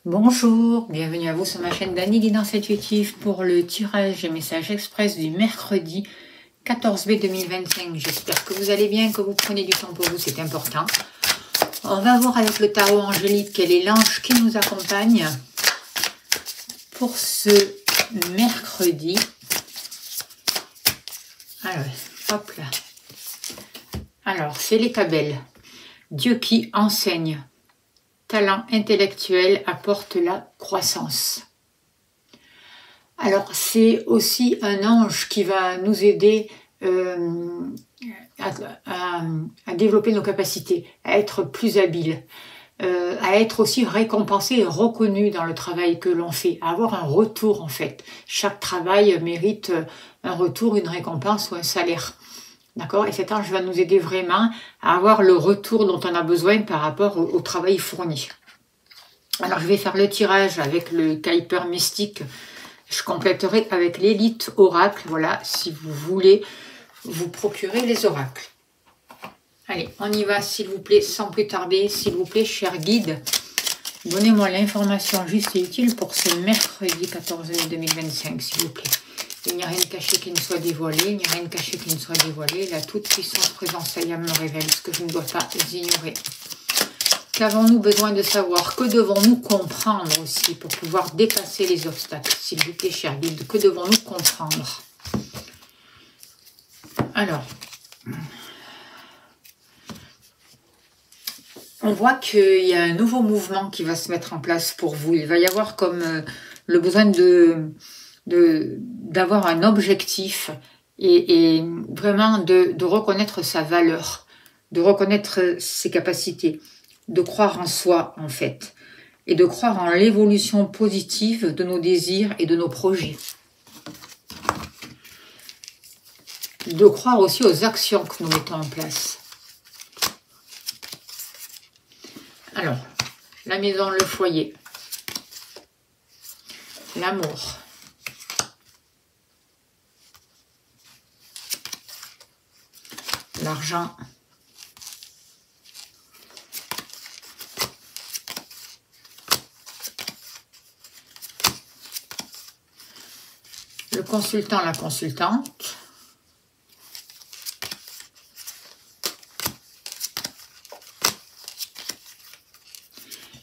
Bonjour, bienvenue à vous sur ma chaîne d'Annie Guidance Intuitive pour le tirage et message express du mercredi 14 mai 2025. J'espère que vous allez bien, que vous prenez du temps pour vous, c'est important. On va voir avec le tarot angélique quel est l'ange qui nous accompagne pour ce mercredi. Alors, hop là. Alors, c'est les tabelles. Dieu qui enseigne. Talent intellectuel apporte la croissance. Alors, c'est aussi un ange qui va nous aider à développer nos capacités, à être plus habiles, à être aussi récompensé et reconnu dans le travail que l'on fait, à avoir un retour en fait. Chaque travail mérite un retour, une récompense ou un salaire. D'accord? Et cet ange va nous aider vraiment à avoir le retour dont on a besoin par rapport au travail fourni. Alors, je vais faire le tirage avec le Kuiper mystique. Je compléterai avec l'élite oracle. Voilà, si vous voulez vous procurer les oracles. Allez, on y va, s'il vous plaît, sans plus tarder. S'il vous plaît, cher guide, donnez-moi l'information juste et utile pour ce mercredi 14 mai 2025, s'il vous plaît. Il n'y a rien de caché qui ne soit dévoilé, il n'y a rien de caché qui ne soit dévoilé. La toute-puissance présence Sayam me révèle ce que je ne dois pas ignorer. Qu'avons-nous besoin de savoir? Que devons-nous comprendre aussi pour pouvoir dépasser les obstacles? S'il vous plaît, cher guide, que devons-nous comprendre? Alors, on voit qu'il y a un nouveau mouvement qui va se mettre en place pour vous. Il va y avoir comme le besoin d'avoir un objectif et vraiment de reconnaître sa valeur, de reconnaître ses capacités, de croire en soi en fait, et de croire en l'évolution positive de nos désirs et de nos projets. De croire aussi aux actions que nous mettons en place. Alors, la maison, le foyer, l'amour, l'argent, le consultant, la consultante,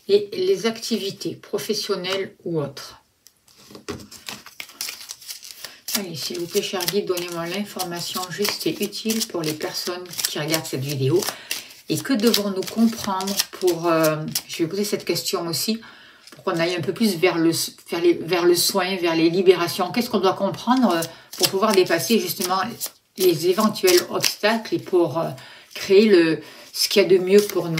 et les activités professionnelles ou autres. Allez, s'il vous plaît, cher guide, donnez-moi l'information juste et utile pour les personnes qui regardent cette vidéo. Et que devons-nous comprendre pour... je vais poser cette question aussi, pour qu'on aille un peu plus vers le soin, vers les libérations. Qu'est-ce qu'on doit comprendre pour pouvoir dépasser justement les éventuels obstacles et pour créer ce qu'il y a de mieux pour nous?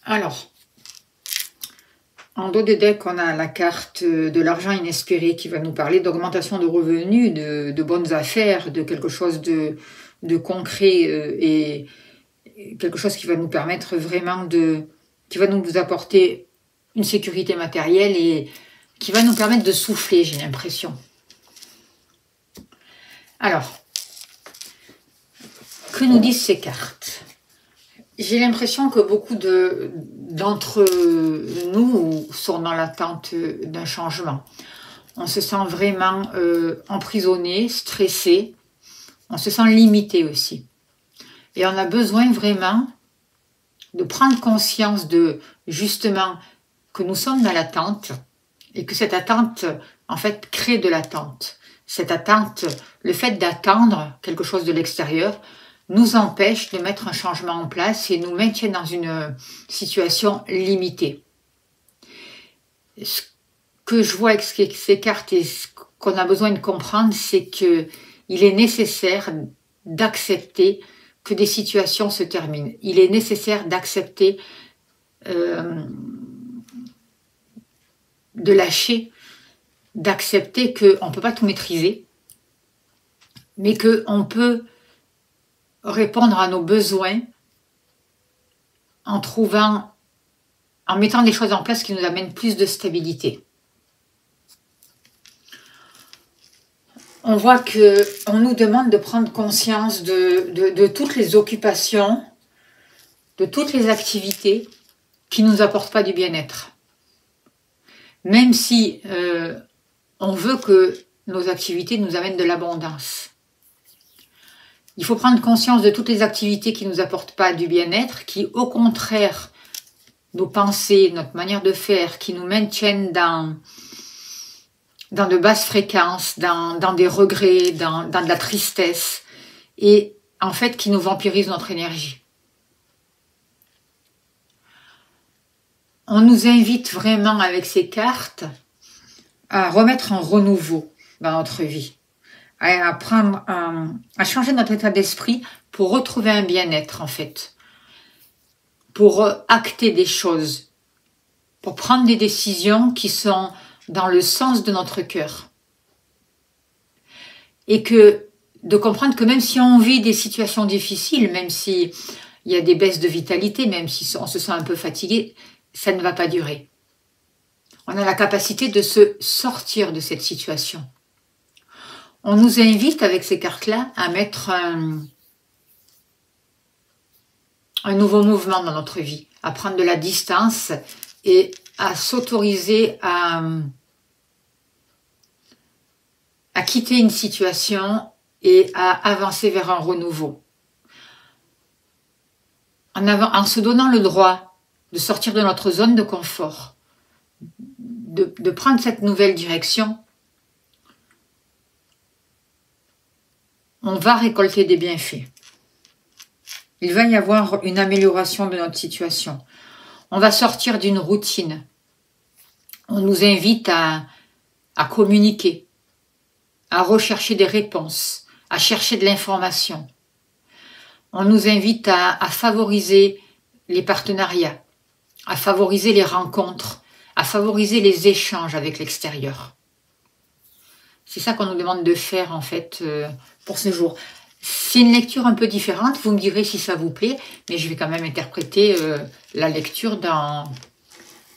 Alors, en dos de deck, on a la carte de l'argent inespéré qui va nous parler d'augmentation de revenus, de bonnes affaires, de quelque chose de concret et quelque chose qui va nous permettre vraiment qui va nous apporter une sécurité matérielle et qui va nous permettre de souffler, j'ai l'impression. Alors, que nous disent ces cartes? J'ai l'impression que beaucoup d'entre nous sont dans l'attente d'un changement. On se sent vraiment emprisonné, stressé. On se sent limité aussi. Et on a besoin vraiment de prendre conscience justement, que nous sommes dans l'attente et que cette attente, en fait, crée de l'attente. Cette attente, le fait d'attendre quelque chose de l'extérieur, nous empêche de mettre un changement en place et nous maintient dans une situation limitée. Ce que je vois avec ces cartes et ce qu'on a besoin de comprendre, c'est qu'il est nécessaire d'accepter que des situations se terminent. Il est nécessaire d'accepter de lâcher, d'accepter qu'on ne peut pas tout maîtriser, mais qu'on peut répondre à nos besoins en mettant des choses en place qui nous amènent plus de stabilité. On voit qu'on nous demande de prendre conscience de toutes les occupations, de toutes les activités qui ne nous apportent pas du bien-être. Même si on veut que nos activités nous amènent de l'abondance. Il faut prendre conscience de toutes les activités qui ne nous apportent pas du bien-être, qui au contraire, nos pensées, notre manière de faire, qui nous maintiennent dans de basses fréquences, dans des regrets, dans de la tristesse, et en fait qui nous vampirisent notre énergie. On nous invite vraiment avec ces cartes à remettre un renouveau dans notre vie, à changer notre état d'esprit pour retrouver un bien-être en fait, pour acter des choses, pour prendre des décisions qui sont dans le sens de notre cœur. Et de comprendre que même si on vit des situations difficiles, même s'il y a des baisses de vitalité, même si on se sent un peu fatigué, ça ne va pas durer. On a la capacité de se sortir de cette situation. On nous invite avec ces cartes-là à mettre un nouveau mouvement dans notre vie, à prendre de la distance et à s'autoriser à quitter une situation et à avancer vers un renouveau. En se donnant le droit de sortir de notre zone de confort, de prendre cette nouvelle direction, on va récolter des bienfaits. Il va y avoir une amélioration de notre situation. On va sortir d'une routine. On nous invite à communiquer, à rechercher des réponses, à chercher de l'information. On nous invite à favoriser les partenariats, à favoriser les rencontres, à favoriser les échanges avec l'extérieur. C'est ça qu'on nous demande de faire en fait pour ce jour. C'est une lecture un peu différente, vous me direz si ça vous plaît, mais je vais quand même interpréter la lecture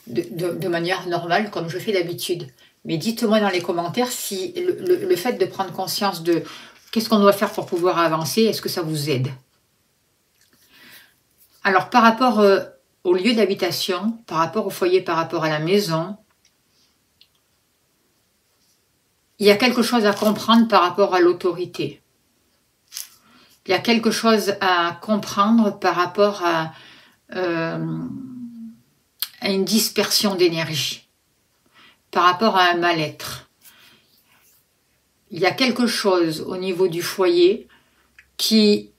de manière normale comme je fais d'habitude. Mais dites-moi dans les commentaires si le fait de prendre conscience de qu'est-ce qu'on doit faire pour pouvoir avancer, est-ce que ça vous aide? Alors par rapport au lieu d'habitation, par rapport au foyer, par rapport à la maison, il y a quelque chose à comprendre par rapport à l'autorité. Il y a quelque chose à comprendre par rapport à une dispersion d'énergie, par rapport à un mal-être. Il y a quelque chose au niveau du foyer qui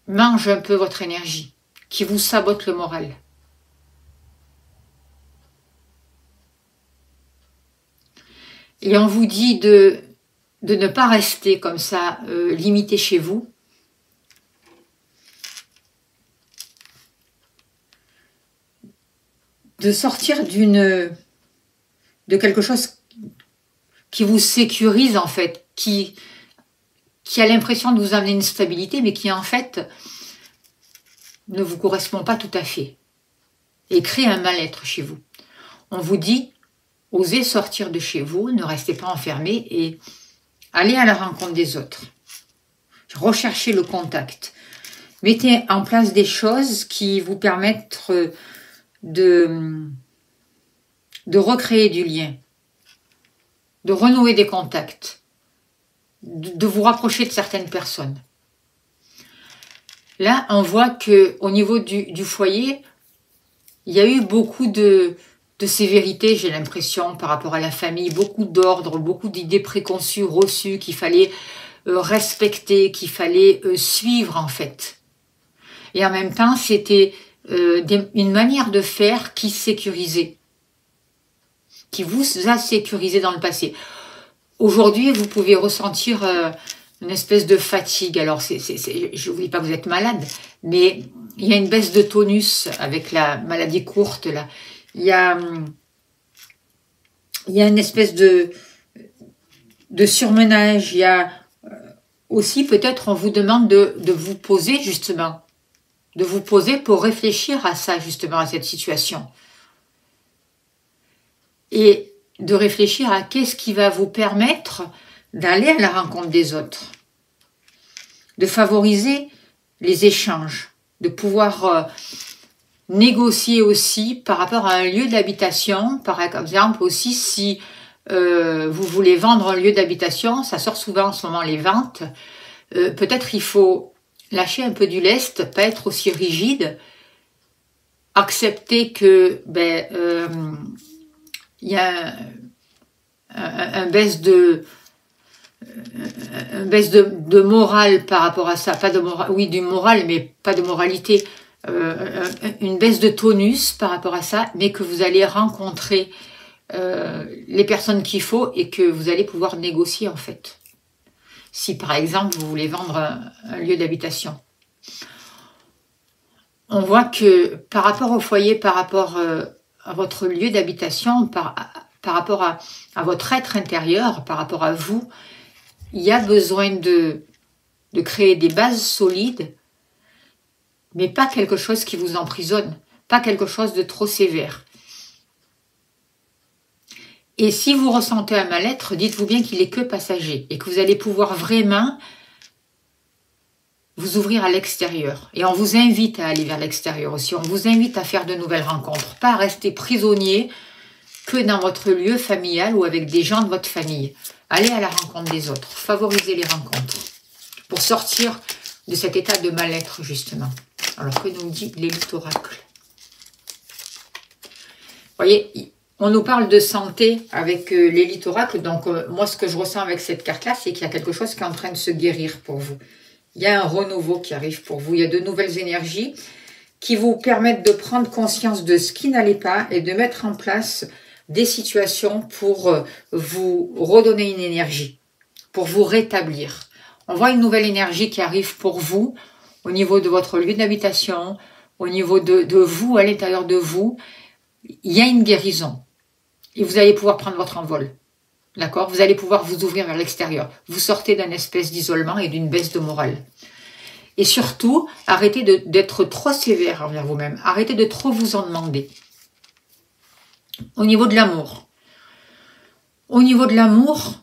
mange un peu votre énergie, qui vous sabote le moral. Et on vous dit de ne pas rester comme ça, limité chez vous. De sortir de quelque chose qui vous sécurise en fait, qui a l'impression de vous amener une stabilité, mais qui en fait ne vous correspond pas tout à fait. Et crée un mal-être chez vous. On vous dit, osez sortir de chez vous, ne restez pas enfermés et allez à la rencontre des autres. Recherchez le contact. Mettez en place des choses qui vous permettent de recréer du lien, de renouer des contacts, de vous rapprocher de certaines personnes. Là, on voit qu'au niveau du foyer, il y a eu beaucoup de sévérité, j'ai l'impression, par rapport à la famille, beaucoup d'ordre, beaucoup d'idées préconçues, reçues, qu'il fallait respecter, qu'il fallait suivre en fait. Et en même temps, c'était une manière de faire qui sécurisait, qui vous a sécurisé dans le passé. Aujourd'hui, vous pouvez ressentir une espèce de fatigue. Alors, je ne vous dis pas que vous êtes malade, mais il y a une baisse de tonus avec la maladie courte, là. Il y a une espèce de surmenage, il y a aussi peut-être on vous demande de vous poser justement, de vous poser pour réfléchir à ça justement, à cette situation. Et de réfléchir à qu'est-ce qui va vous permettre d'aller à la rencontre des autres, de favoriser les échanges, de pouvoir négocier aussi par rapport à un lieu d'habitation, par exemple aussi si vous voulez vendre un lieu d'habitation, ça sort souvent en ce moment les ventes, peut-être il faut lâcher un peu du lest, pas être aussi rigide, accepter que il y a un baisse de morale par rapport à ça, pas de morale, oui du moral, mais pas de moralité, une baisse de tonus par rapport à ça, mais que vous allez rencontrer les personnes qu'il faut et que vous allez pouvoir négocier en fait. Si par exemple vous voulez vendre un lieu d'habitation. On voit que par rapport au foyer, par rapport à votre lieu d'habitation, par rapport à votre être intérieur, par rapport à vous, il y a besoin de créer des bases solides, mais pas quelque chose qui vous emprisonne, pas quelque chose de trop sévère. Et si vous ressentez un mal-être, dites-vous bien qu'il est que passager et que vous allez pouvoir vraiment vous ouvrir à l'extérieur. Et on vous invite à aller vers l'extérieur aussi. On vous invite à faire de nouvelles rencontres, pas à rester prisonnier que dans votre lieu familial ou avec des gens de votre famille. Allez à la rencontre des autres, favorisez les rencontres pour sortir de cet état de mal-être justement. Alors que nous dit l'élite oracle? Vous voyez, on nous parle de santé avec l'élite oracle, donc moi ce que je ressens avec cette carte-là, c'est qu'il y a quelque chose qui est en train de se guérir pour vous. Il y a un renouveau qui arrive pour vous, il y a de nouvelles énergies qui vous permettent de prendre conscience de ce qui n'allait pas et de mettre en place des situations pour vous redonner une énergie, pour vous rétablir. On voit une nouvelle énergie qui arrive pour vous au niveau de votre lieu d'habitation, au niveau de vous, à l'intérieur de vous. Il y a une guérison et vous allez pouvoir prendre votre envol. D'accord? Vous allez pouvoir vous ouvrir vers l'extérieur. Vous sortez d'un espèce d'isolement et d'une baisse de morale. Et surtout, arrêtez d'être trop sévère envers vous-même. Arrêtez de trop vous en demander. Au niveau de l'amour. Au niveau de l'amour,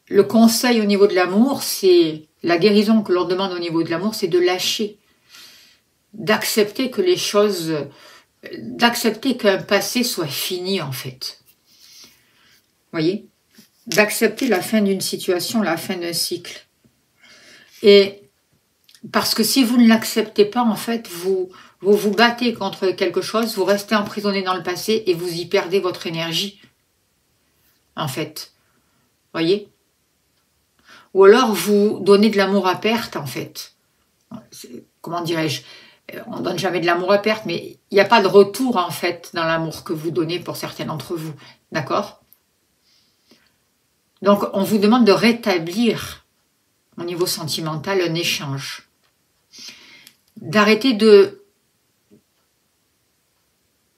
le conseil au niveau de l'amour, c'est la guérison que l'on demande au niveau de l'amour, c'est de lâcher. D'accepter que les choses, d'accepter qu'un passé soit fini en fait. Vous voyez? D'accepter la fin d'une situation, la fin d'un cycle. Et parce que si vous ne l'acceptez pas, en fait, vous vous battez contre quelque chose, vous restez emprisonné dans le passé et vous y perdez votre énergie, en fait. Voyez? Ou alors vous donnez de l'amour à perte, en fait. Comment dirais-je? On ne donne jamais de l'amour à perte, mais il n'y a pas de retour, en fait, dans l'amour que vous donnez pour certains d'entre vous. D'accord? Donc, on vous demande de rétablir, au niveau sentimental, un échange. D'arrêter de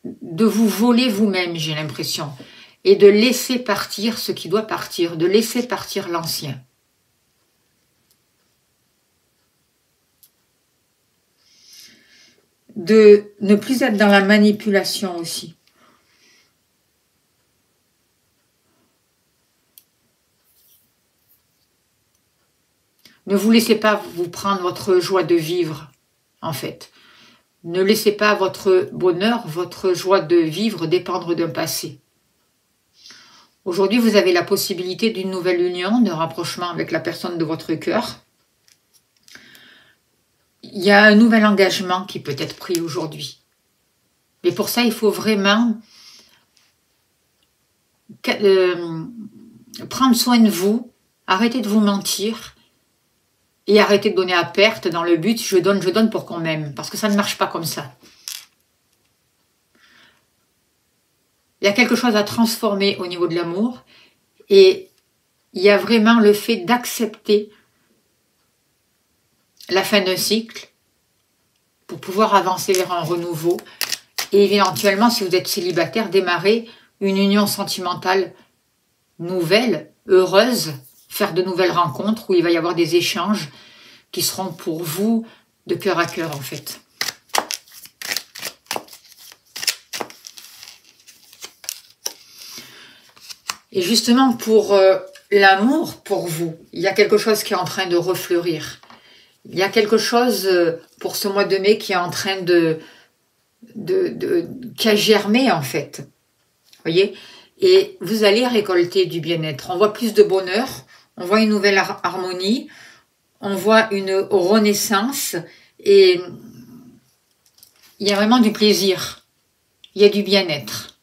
vous voler vous-même, j'ai l'impression, et de laisser partir ce qui doit partir, de laisser partir l'ancien. De ne plus être dans la manipulation aussi. Ne vous laissez pas vous prendre votre joie de vivre, en fait. Ne laissez pas votre bonheur, votre joie de vivre dépendre d'un passé. Aujourd'hui, vous avez la possibilité d'une nouvelle union, d'un rapprochement avec la personne de votre cœur. Il y a un nouvel engagement qui peut être pris aujourd'hui. Mais pour ça, il faut vraiment prendre soin de vous, arrêter de vous mentir et arrêter de donner à perte dans le but je donne pour qu'on m'aime. Parce que ça ne marche pas comme ça. Il y a quelque chose à transformer au niveau de l'amour et il y a vraiment le fait d'accepter la fin d'un cycle pour pouvoir avancer vers un renouveau et éventuellement, si vous êtes célibataire, démarrer une union sentimentale nouvelle, heureuse, faire de nouvelles rencontres, où il va y avoir des échanges qui seront pour vous de cœur à cœur en fait. Et justement pour l'amour pour vous, il y a quelque chose qui est en train de refleurir. Il y a quelque chose pour ce mois de mai qui est en train qui a germé en fait. Voyez? Et vous allez récolter du bien-être. On voit plus de bonheur, on voit une nouvelle harmonie, on voit une renaissance et il y a vraiment du plaisir. Il y a du bien-être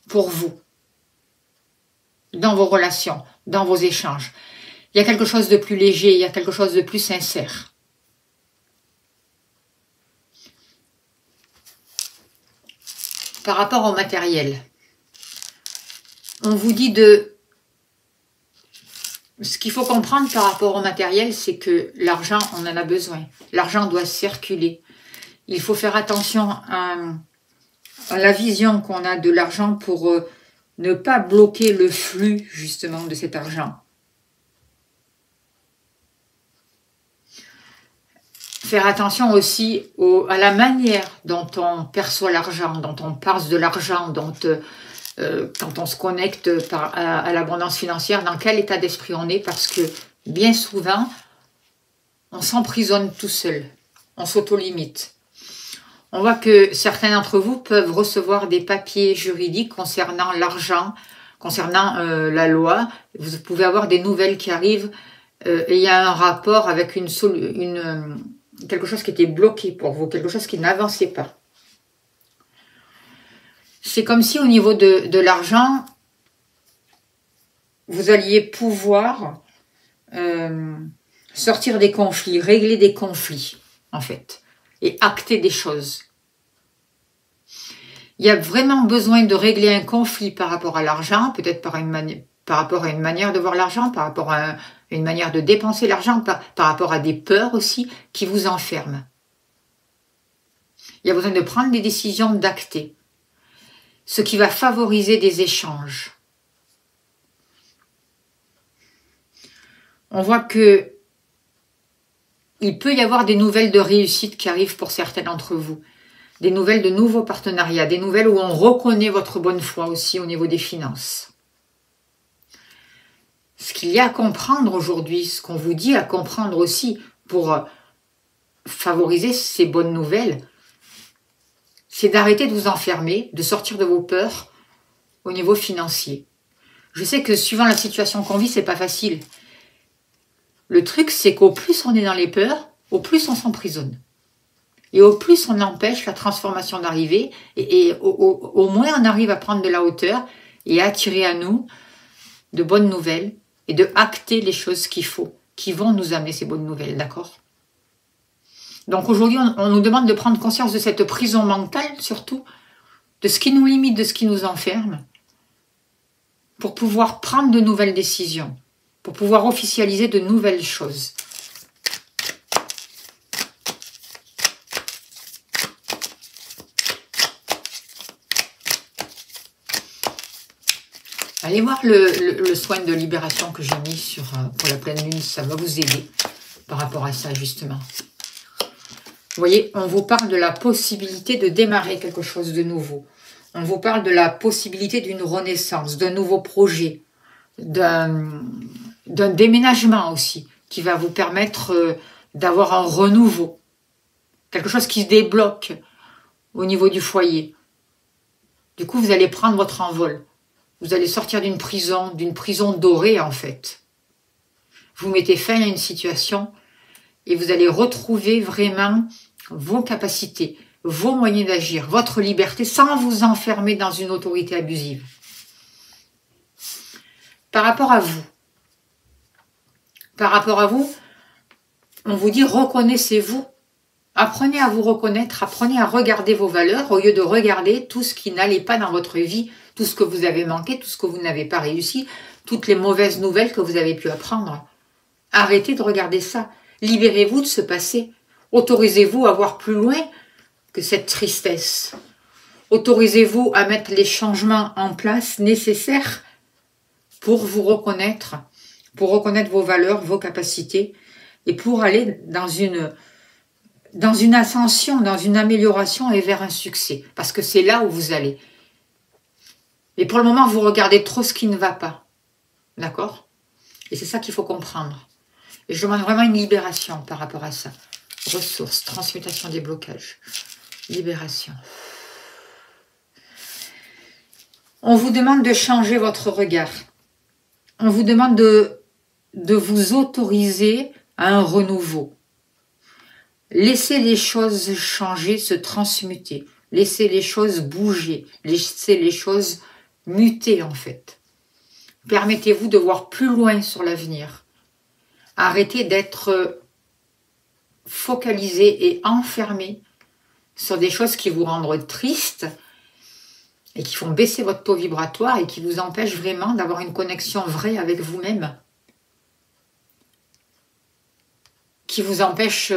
pour vous, dans vos relations, dans vos échanges. Il y a quelque chose de plus léger, il y a quelque chose de plus sincère. Par rapport au matériel, on vous dit de... Ce qu'il faut comprendre par rapport au matériel, c'est que l'argent, on en a besoin. L'argent doit circuler. Il faut faire attention à la vision qu'on a de l'argent pour ne pas bloquer le flux, justement, de cet argent. Faire attention aussi à la manière dont on perçoit l'argent, dont on parle de l'argent, quand on se connecte à l'abondance financière, dans quel état d'esprit on est, parce que bien souvent, on s'emprisonne tout seul, on s'auto-limite. On voit que certains d'entre vous peuvent recevoir des papiers juridiques concernant l'argent, concernant la loi. Vous pouvez avoir des nouvelles qui arrivent et il y a un rapport avec quelque chose qui était bloqué pour vous, quelque chose qui n'avançait pas. C'est comme si au niveau de l'argent, vous alliez pouvoir sortir des conflits, régler des conflits, en fait, et acter des choses. Il y a vraiment besoin de régler un conflit par rapport à l'argent, peut-être par rapport à une manière de voir l'argent, par rapport à une manière de dépenser l'argent, par rapport à des peurs aussi qui vous enferment. Il y a besoin de prendre des décisions, d'acter, ce qui va favoriser des échanges. On voit que il peut y avoir des nouvelles de réussite qui arrivent pour certains d'entre vous, des nouvelles de nouveaux partenariats, des nouvelles où on reconnaît votre bonne foi aussi au niveau des finances. Ce qu'il y a à comprendre aujourd'hui, ce qu'on vous dit à comprendre aussi pour favoriser ces bonnes nouvelles, c'est d'arrêter de vous enfermer, de sortir de vos peurs au niveau financier. Je sais que suivant la situation qu'on vit, c'est pas facile. Le truc, c'est qu'au plus on est dans les peurs, au plus on s'emprisonne. Et au plus on empêche la transformation d'arriver, et au moins on arrive à prendre de la hauteur et à attirer à nous de bonnes nouvelles et de acter les choses qu'il faut, qui vont nous amener ces bonnes nouvelles, d'accord ? Donc aujourd'hui, on nous demande de prendre conscience de cette prison mentale, surtout, de ce qui nous limite, de ce qui nous enferme, pour pouvoir prendre de nouvelles décisions, pour pouvoir officialiser de nouvelles choses. Allez voir le soin de libération que j'ai mis pour la pleine lune, ça va vous aider par rapport à ça justement. Vous voyez, on vous parle de la possibilité de démarrer quelque chose de nouveau. On vous parle de la possibilité d'une renaissance, d'un nouveau projet, d'un déménagement aussi, qui va vous permettre d'avoir un renouveau. Quelque chose qui se débloque au niveau du foyer. Du coup, vous allez prendre votre envol. Vous allez sortir d'une prison dorée en fait. Vous mettez fin à une situation et vous allez retrouver vraiment vos capacités, vos moyens d'agir, votre liberté sans vous enfermer dans une autorité abusive. Par rapport à vous, on vous dit reconnaissez-vous. Apprenez à vous reconnaître, apprenez à regarder vos valeurs au lieu de regarder tout ce qui n'allait pas dans votre vie, tout ce que vous avez manqué, tout ce que vous n'avez pas réussi, toutes les mauvaises nouvelles que vous avez pu apprendre. Arrêtez de regarder ça. Libérez-vous de ce passé. Autorisez-vous à voir plus loin que cette tristesse. Autorisez-vous à mettre les changements en place nécessaires pour vous reconnaître, pour reconnaître vos valeurs, vos capacités, et pour aller dans une ascension, dans une amélioration et vers un succès. Parce que c'est là où vous allez. Mais pour le moment, vous regardez trop ce qui ne va pas. D'accord? Et c'est ça qu'il faut comprendre. Et je demande vraiment une libération par rapport à ça. Ressources, transmutation des blocages. Libération. On vous demande de changer votre regard. On vous demande de vous autoriser à un renouveau. Laissez les choses changer, se transmuter. Laissez les choses bouger. Laissez les choses muter en fait. Permettez-vous de voir plus loin sur l'avenir. Arrêtez d'être focalisé et enfermé sur des choses qui vous rendent triste et qui font baisser votre taux vibratoire et qui vous empêchent vraiment d'avoir une connexion vraie avec vous-même. Qui vous empêchent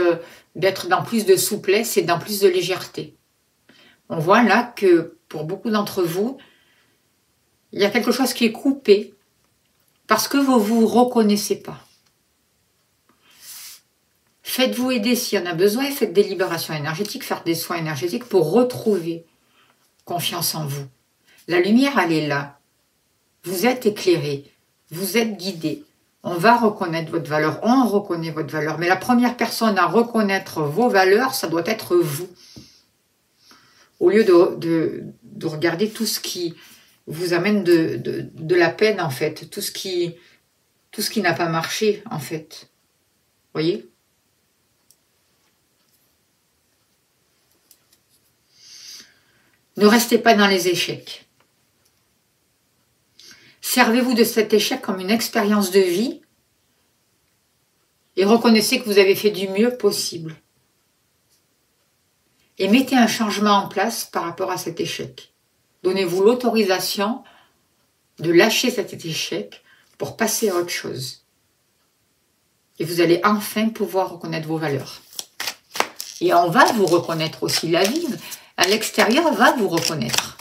d'être dans plus de souplesse et dans plus de légèreté. On voit là que pour beaucoup d'entre vous, il y a quelque chose qui est coupé parce que vous ne vous reconnaissez pas. Faites-vous aider s'il y en a besoin, faites des libérations énergétiques, faites des soins énergétiques pour retrouver confiance en vous. La lumière, elle est là. Vous êtes éclairé, vous êtes guidé. On va reconnaître votre valeur, on reconnaît votre valeur. Mais la première personne à reconnaître vos valeurs, ça doit être vous. Au lieu de regarder tout ce qui vous amène de la peine, en fait. Tout ce qui n'a pas marché, en fait. Voyez ? Ne restez pas dans les échecs. Servez-vous de cet échec comme une expérience de vie et reconnaissez que vous avez fait du mieux possible. Et mettez un changement en place par rapport à cet échec. Donnez-vous l'autorisation de lâcher cet échec pour passer à autre chose. Et vous allez enfin pouvoir reconnaître vos valeurs. Et on va vous reconnaître aussi. La vie, à l'extérieur, va vous reconnaître.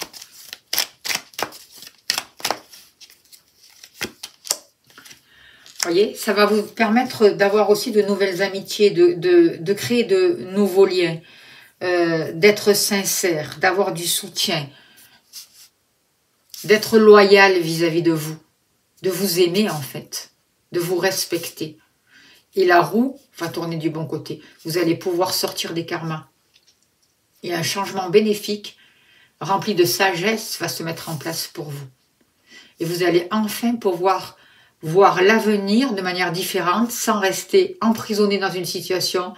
Voyez, ça va vous permettre d'avoir aussi de nouvelles amitiés, de créer de nouveaux liens, d'être sincère, d'avoir du soutien, d'être loyal vis-à-vis de vous aimer en fait, de vous respecter. Et la roue va tourner du bon côté. Vous allez pouvoir sortir des karmas. Et un changement bénéfique, rempli de sagesse, va se mettre en place pour vous. Et vous allez enfin pouvoir voir l'avenir de manière différente, sans rester emprisonné dans une situation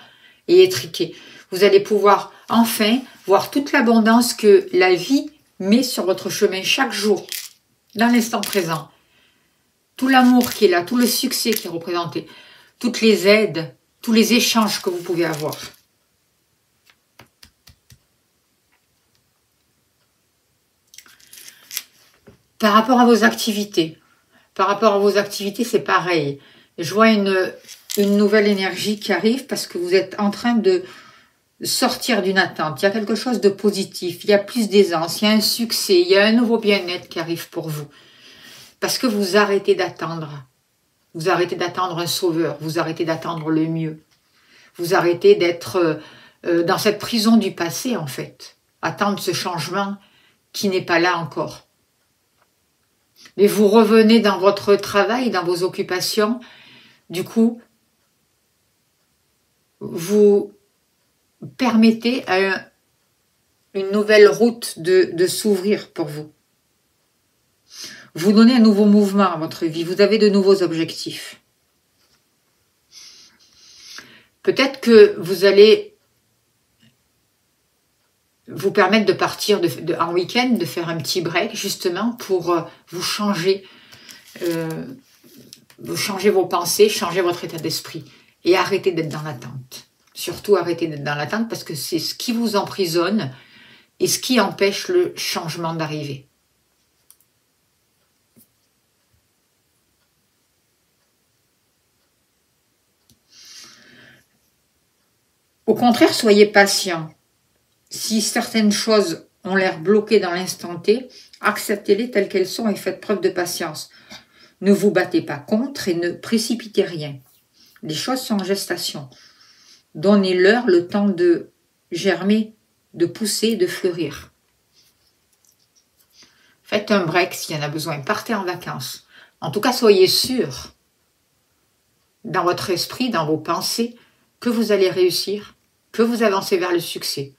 et étriqué. Vous allez pouvoir enfin voir toute l'abondance que la vie met sur votre chemin chaque jour, dans l'instant présent. Tout l'amour qui est là, tout le succès qui est représenté, toutes les aides, tous les échanges que vous pouvez avoir. Par rapport à vos activités, c'est pareil. Je vois une nouvelle énergie qui arrive parce que vous êtes en train de sortir d'une attente. Il y a quelque chose de positif, il y a plus d'aisance, il y a un succès, il y a un nouveau bien-être qui arrive pour vous. Parce que vous arrêtez d'attendre. Vous arrêtez d'attendre un sauveur, vous arrêtez d'attendre le mieux. Vous arrêtez d'être dans cette prison du passé, en fait. Attendre ce changement qui n'est pas là encore. Mais vous revenez dans votre travail, dans vos occupations. Du coup, vous permettez à une nouvelle route de s'ouvrir pour vous. Vous donnez un nouveau mouvement à votre vie. Vous avez de nouveaux objectifs. Peut-être que vous allez vous permettre de partir en week-end, de faire un petit break justement pour vous changer vos pensées, changer votre état d'esprit et arrêter d'être dans l'attente. Surtout arrêtez d'être dans l'attente parce que c'est ce qui vous emprisonne et ce qui empêche le changement d'arriver. Au contraire, soyez patient. Si certaines choses ont l'air bloquées dans l'instant T, acceptez-les telles qu'elles sont et faites preuve de patience. Ne vous battez pas contre et ne précipitez rien. Les choses sont en gestation. Donnez-leur le temps de germer, de pousser, de fleurir. Faites un break s'il y en a besoin. Partez en vacances. En tout cas, soyez sûr, dans votre esprit, dans vos pensées, que vous allez réussir, que vous avancez vers le succès.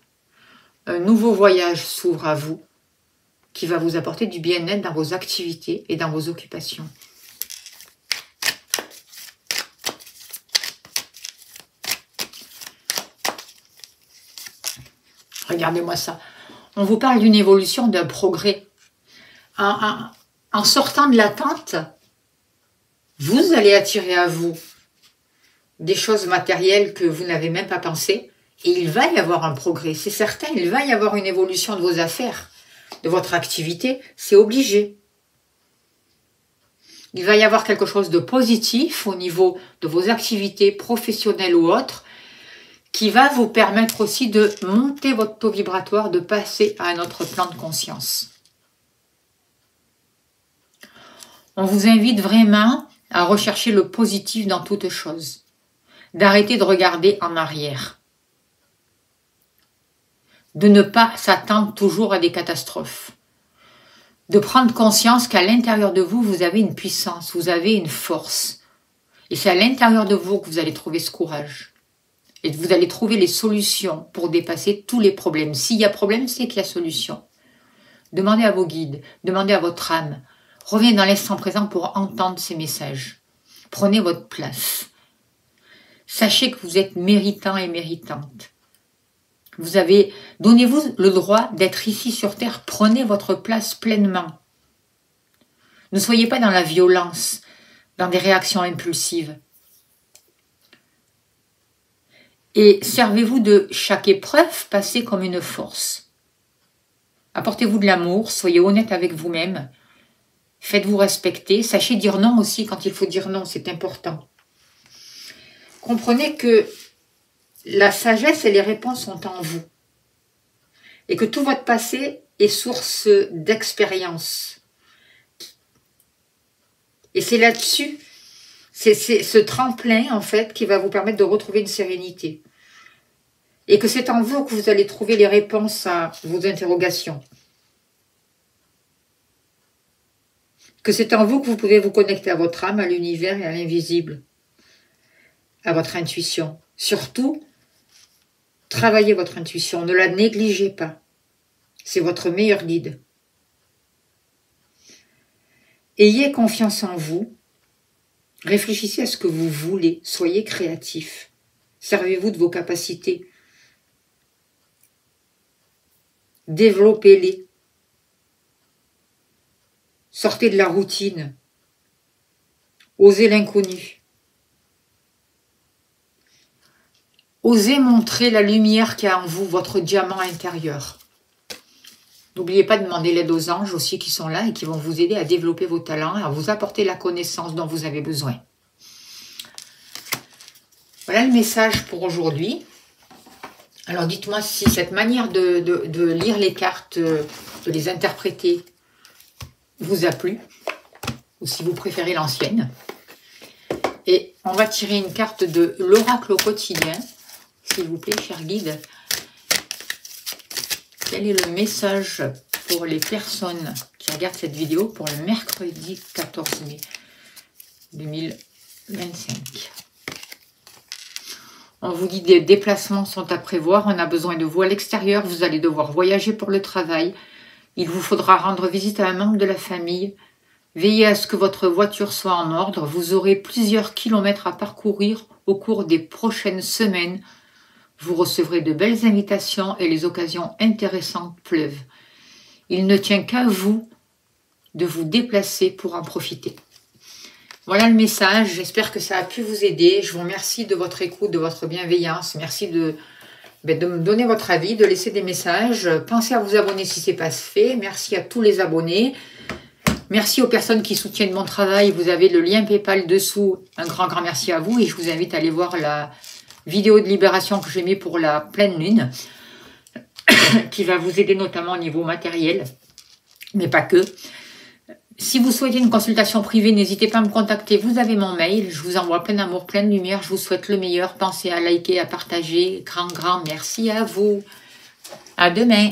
Un nouveau voyage s'ouvre à vous, qui va vous apporter du bien-être dans vos activités et dans vos occupations. Regardez-moi ça. On vous parle d'une évolution, d'un progrès. En sortant de l'attente, vous allez attirer à vous des choses matérielles que vous n'avez même pas pensé. Et il va y avoir un progrès, c'est certain. Il va y avoir une évolution de vos affaires, de votre activité. C'est obligé. Il va y avoir quelque chose de positif au niveau de vos activités professionnelles ou autres, qui va vous permettre aussi de monter votre taux vibratoire, de passer à un autre plan de conscience. On vous invite vraiment à rechercher le positif dans toute chose, d'arrêter de regarder en arrière, de ne pas s'attendre toujours à des catastrophes, de prendre conscience qu'à l'intérieur de vous, vous avez une puissance, vous avez une force, et c'est à l'intérieur de vous que vous allez trouver ce courage. Et vous allez trouver les solutions pour dépasser tous les problèmes. S'il y a problème, c'est qu'il y a solution. Demandez à vos guides, demandez à votre âme. Revenez dans l'instant présent pour entendre ces messages. Prenez votre place. Sachez que vous êtes méritant et méritante. Donnez-vous le droit d'être ici sur Terre. Prenez votre place pleinement. Ne soyez pas dans la violence, dans des réactions impulsives. Et servez-vous de chaque épreuve passée comme une force. Apportez-vous de l'amour, soyez honnête avec vous-même, faites-vous respecter, sachez dire non aussi quand il faut dire non, c'est important. Comprenez que la sagesse et les réponses sont en vous, et que tout votre passé est source d'expérience. Et c'est là-dessus, c'est ce tremplin, en fait, qui va vous permettre de retrouver une sérénité. Et que c'est en vous que vous allez trouver les réponses à vos interrogations. Que c'est en vous que vous pouvez vous connecter à votre âme, à l'univers et à l'invisible. À votre intuition. Surtout, travaillez votre intuition, ne la négligez pas. C'est votre meilleur guide. Ayez confiance en vous. Réfléchissez à ce que vous voulez. Soyez créatif. Servez-vous de vos capacités. Développez-les. Sortez de la routine. Osez l'inconnu. Osez montrer la lumière qu'il y a en vous, votre diamant intérieur. N'oubliez pas de demander l'aide aux anges aussi qui sont là et qui vont vous aider à développer vos talents et à vous apporter la connaissance dont vous avez besoin. Voilà le message pour aujourd'hui. Alors dites-moi si cette manière de lire les cartes, de les interpréter, vous a plu, ou si vous préférez l'ancienne. Et on va tirer une carte de l'oracle au quotidien, s'il vous plaît, cher guide. Quel est le message pour les personnes qui regardent cette vidéo pour le mercredi 14 mai 2025? On vous dit des déplacements sont à prévoir, on a besoin de vous à l'extérieur, vous allez devoir voyager pour le travail, il vous faudra rendre visite à un membre de la famille, veillez à ce que votre voiture soit en ordre, vous aurez plusieurs kilomètres à parcourir au cours des prochaines semaines, vous recevrez de belles invitations et les occasions intéressantes pleuvent. Il ne tient qu'à vous de vous déplacer pour en profiter. Voilà le message, j'espère que ça a pu vous aider. Je vous remercie de votre écoute, de votre bienveillance. Merci de me donner votre avis, de laisser des messages. Pensez à vous abonner si ce n'est pas fait. Merci à tous les abonnés. Merci aux personnes qui soutiennent mon travail. Vous avez le lien PayPal dessous. Un grand merci à vous. Et je vous invite à aller voir la vidéo de libération que j'ai mis pour la pleine lune, qui va vous aider notamment au niveau matériel, mais pas que. Si vous souhaitez une consultation privée, n'hésitez pas à me contacter. Vous avez mon mail. Je vous envoie plein d'amour, plein de lumière. Je vous souhaite le meilleur. Pensez à liker, à partager. Grand merci à vous. À demain.